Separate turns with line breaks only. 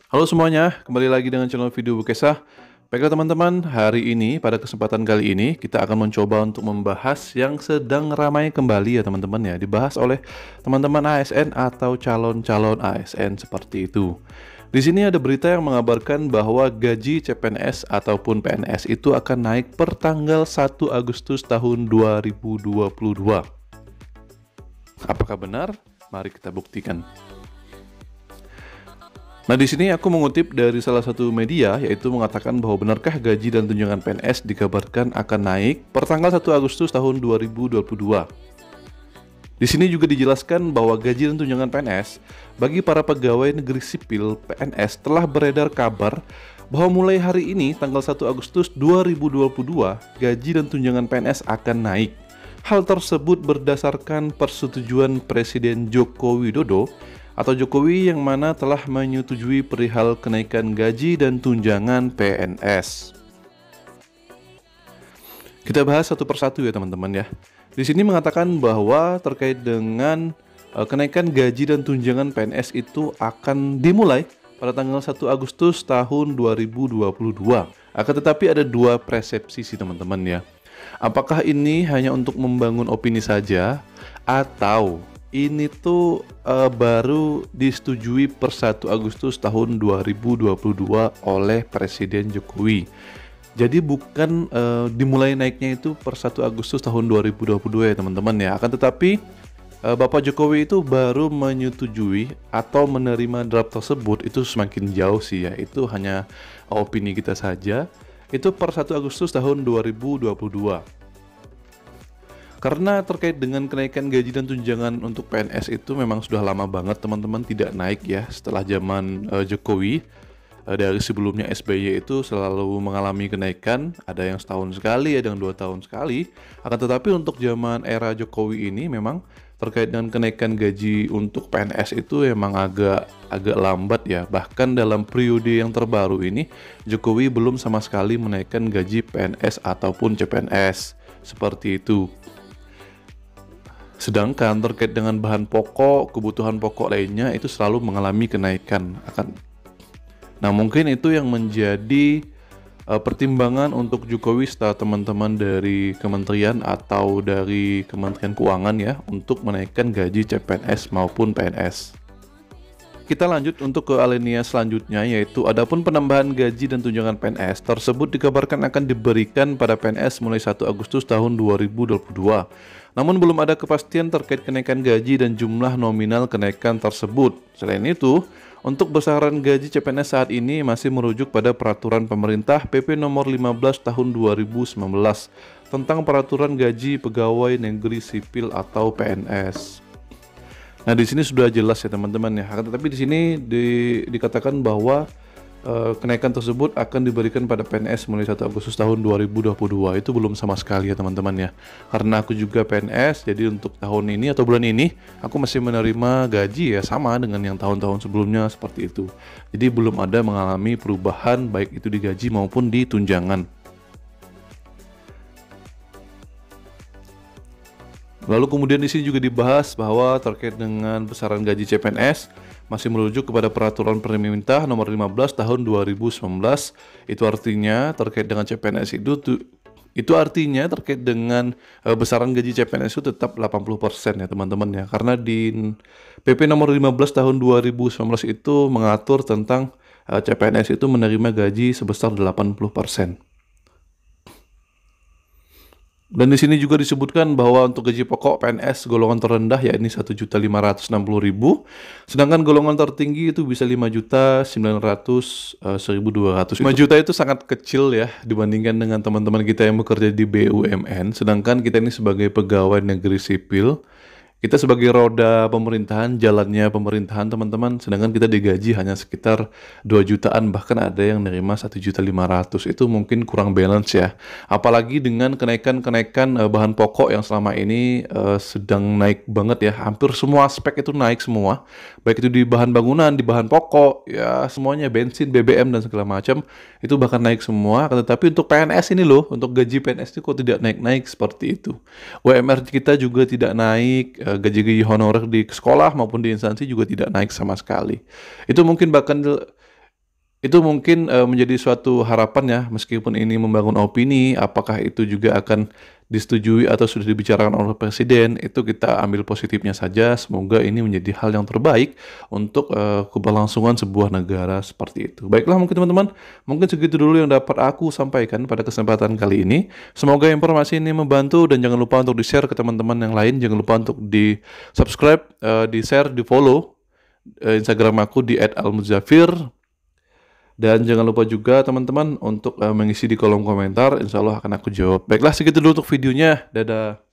Halo semuanya, kembali lagi dengan channel video Bukesah. Baiklah teman-teman, hari ini pada kesempatan kali ini kita akan mencoba untuk membahas yang sedang ramai kembali ya teman-teman ya, dibahas oleh teman-teman ASN atau calon-calon ASN seperti itu. Di sini ada berita yang mengabarkan bahwa gaji CPNS ataupun PNS itu akan naik per tanggal 1 Agustus tahun 2022. Apakah benar? Mari kita buktikan. Nah, di sini aku mengutip dari salah satu media, yaitu mengatakan bahwa benarkah gaji dan tunjangan PNS dikabarkan akan naik per tanggal 1 Agustus tahun 2022. Di sini juga dijelaskan bahwa gaji dan tunjangan PNS bagi para pegawai negeri sipil PNS telah beredar kabar bahwa mulai hari ini tanggal 1 Agustus 2022 gaji dan tunjangan PNS akan naik. Hal tersebut berdasarkan persetujuan Presiden Joko Widodo atau Jokowi yang mana telah menyetujui perihal kenaikan gaji dan tunjangan PNS. Kita bahas satu persatu ya teman-teman ya. Di sini mengatakan bahwa terkait dengan kenaikan gaji dan tunjangan PNS itu akan dimulai pada tanggal 1 Agustus tahun 2022. Akan tetapi ada dua persepsi sih teman-teman ya. Apakah ini hanya untuk membangun opini saja atau ini tuh baru disetujui per 1 Agustus tahun 2022 oleh Presiden Jokowi. Jadi bukan dimulai naiknya itu per 1 Agustus tahun 2022 ya teman-teman ya. Akan tetapi Bapak Jokowi itu baru menyetujui atau menerima draft tersebut, itu semakin jauh sih ya. Itu hanya opini kita saja. Itu per 1 Agustus tahun 2022. Karena terkait dengan kenaikan gaji dan tunjangan untuk PNS itu memang sudah lama banget teman-teman tidak naik ya setelah zaman Jokowi. Dari sebelumnya SBY itu selalu mengalami kenaikan, ada yang setahun sekali, ada yang 2 tahun sekali. Akan tetapi untuk zaman era Jokowi ini memang terkait dengan kenaikan gaji untuk PNS itu memang agak lambat ya. Bahkan dalam periode yang terbaru ini Jokowi belum sama sekali menaikkan gaji PNS ataupun CPNS seperti itu. Sedangkan terkait dengan bahan pokok, kebutuhan pokok lainnya itu selalu mengalami kenaikan. Nah, mungkin itu yang menjadi pertimbangan untuk Jokowi setelah teman-teman dari kementerian atau dari Kementerian Keuangan ya untuk menaikkan gaji CPNS maupun PNS. Kita lanjut untuk ke alinea selanjutnya, yaitu adapun penambahan gaji dan tunjangan PNS tersebut dikabarkan akan diberikan pada PNS mulai 1 Agustus tahun 2022. Namun belum ada kepastian terkait kenaikan gaji dan jumlah nominal kenaikan tersebut. Selain itu, untuk besaran gaji CPNS saat ini masih merujuk pada peraturan pemerintah PP nomor 15 tahun 2019 tentang peraturan gaji pegawai negeri sipil atau PNS. Nah, di sini sudah jelas ya teman-teman ya. Tetapi di sini dikatakan bahwa kenaikan tersebut akan diberikan pada PNS mulai 1 Agustus tahun 2022. Itu belum sama sekali ya teman-teman ya. Karena aku juga PNS, jadi untuk tahun ini atau bulan ini aku masih menerima gaji ya sama dengan yang tahun-tahun sebelumnya seperti itu. Jadi belum ada mengalami perubahan baik itu di gaji maupun di tunjangan. Lalu kemudian di sini juga dibahas bahwa terkait dengan besaran gaji CPNS masih merujuk kepada peraturan pemerintah nomor 15 tahun 2019. Itu artinya terkait dengan CPNS itu artinya terkait dengan besaran gaji CPNS itu tetap 80% ya teman-teman ya. Karena di PP nomor 15 tahun 2019 itu mengatur tentang CPNS itu menerima gaji sebesar 80%. Dan di sini juga disebutkan bahwa untuk gaji pokok PNS golongan terendah yakni 1.560.000, sedangkan golongan tertinggi itu bisa 5.900.1.200. 5 juta itu sangat kecil ya dibandingkan dengan teman-teman kita yang bekerja di BUMN, sedangkan kita ini sebagai pegawai negeri sipil. Kita sebagai roda pemerintahan, jalannya pemerintahan teman-teman, sedangkan kita digaji hanya sekitar 2 jutaan, bahkan ada yang nerima 1.500.000. Itu mungkin kurang balance ya. Apalagi dengan kenaikan bahan pokok yang selama ini sedang naik banget ya. Hampir semua aspek itu naik semua. Baik itu di bahan bangunan, di bahan pokok, ya semuanya, bensin, BBM dan segala macam itu bahkan naik semua. Tetapi untuk PNS ini loh, untuk gaji PNS itu kok tidak naik-naik seperti itu. UMR kita juga tidak naik. Gaji-gaji honorer di sekolah maupun di instansi juga tidak naik sama sekali. Itu mungkin bahkan Itu mungkin, menjadi suatu harapan ya, meskipun ini membangun opini, apakah itu juga akan disetujui atau sudah dibicarakan oleh presiden, itu kita ambil positifnya saja. Semoga ini menjadi hal yang terbaik untuk, keberlangsungan sebuah negara seperti itu. Baiklah mungkin teman-teman, mungkin segitu dulu yang dapat aku sampaikan pada kesempatan kali ini. Semoga informasi ini membantu dan jangan lupa untuk di-share ke teman-teman yang lain, jangan lupa untuk di-subscribe, di-share, di-follow, Instagram aku di @almuzafir. Dan jangan lupa juga teman-teman untuk mengisi di kolom komentar, insya Allah akan aku jawab. Baiklah segitu dulu untuk videonya, dadah.